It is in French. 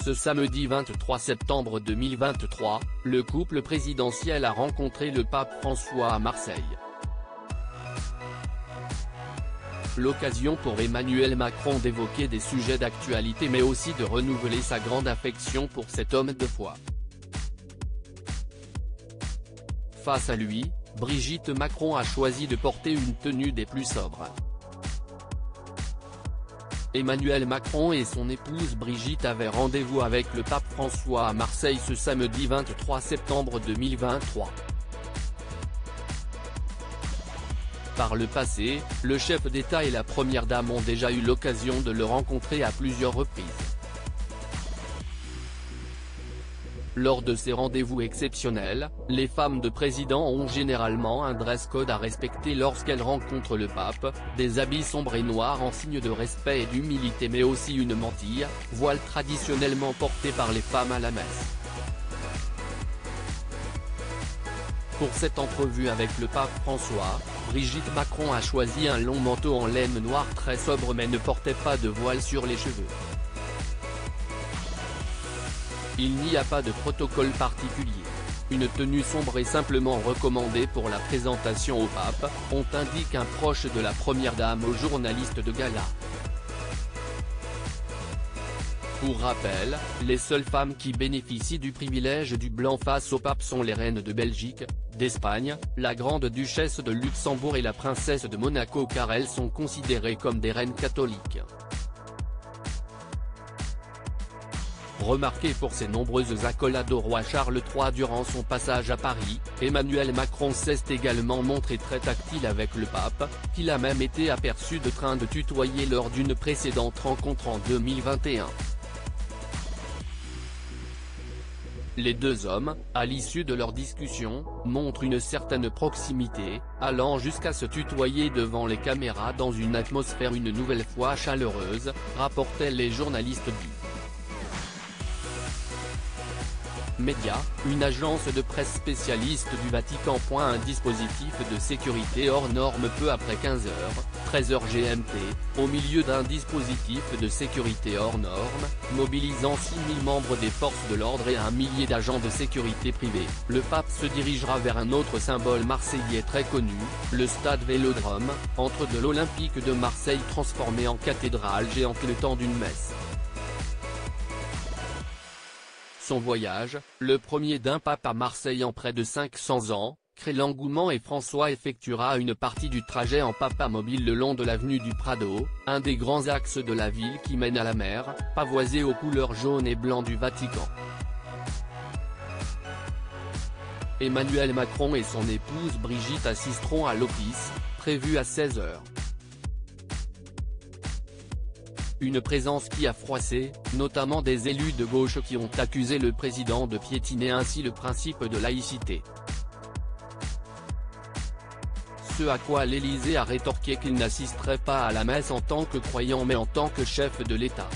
Ce samedi 23 septembre 2023, le couple présidentiel a rencontré le pape François à Marseille. L'occasion pour Emmanuel Macron d'évoquer des sujets d'actualité mais aussi de renouveler sa grande affection pour cet homme de foi. Face à lui, Brigitte Macron a choisi de porter une tenue des plus sobres. Emmanuel Macron et son épouse Brigitte avaient rendez-vous avec le pape François à Marseille ce samedi 23 septembre 2023. Par le passé, le chef d'État et la première dame ont déjà eu l'occasion de le rencontrer à plusieurs reprises. Lors de ces rendez-vous exceptionnels, les femmes de président ont généralement un dress code à respecter lorsqu'elles rencontrent le pape, des habits sombres et noirs en signe de respect et d'humilité mais aussi une mantille, voile traditionnellement porté par les femmes à la messe. Pour cette entrevue avec le pape François, Brigitte Macron a choisi un long manteau en laine noire très sobre mais ne portait pas de voile sur les cheveux. Il n'y a pas de protocole particulier. Une tenue sombre est simplement recommandée pour la présentation au pape, on indique un proche de la première dame aux journalistes de gala. Pour rappel, les seules femmes qui bénéficient du privilège du blanc face au pape sont les reines de Belgique, d'Espagne, la grande-duchesse de Luxembourg et la princesse de Monaco car elles sont considérées comme des reines catholiques. Remarqué pour ses nombreuses accolades au roi Charles III durant son passage à Paris, Emmanuel Macron s'est également montré très tactile avec le pape, qu'il a même été aperçu de train de tutoyer lors d'une précédente rencontre en 2021. Les deux hommes, à l'issue de leur discussion, montrent une certaine proximité, allant jusqu'à se tutoyer devant les caméras dans une atmosphère une nouvelle fois chaleureuse, rapportaient les journalistes du Média, une agence de presse spécialiste du Vatican. Un dispositif de sécurité hors norme peu après 15h, 13h GMT, au milieu d'un dispositif de sécurité hors norme, mobilisant 6000 membres des forces de l'ordre et 1 millier d'agents de sécurité privés, le pape se dirigera vers un autre symbole marseillais très connu, le stade Vélodrome, entre de l'Olympique de Marseille transformé en cathédrale géante le temps d'une messe. Son voyage, le premier d'un pape à Marseille en près de 500 ans, crée l'engouement et François effectuera une partie du trajet en papamobile le long de l'avenue du Prado, un des grands axes de la ville qui mène à la mer, pavoisé aux couleurs jaune et blanc du Vatican. Emmanuel Macron et son épouse Brigitte assisteront à l'office, prévu à 16h. Une présence qui a froissé, notamment des élus de gauche qui ont accusé le président de piétiner ainsi le principe de laïcité. Ce à quoi l'Élysée a rétorqué qu'il n'assisterait pas à la messe en tant que croyant mais en tant que chef de l'État.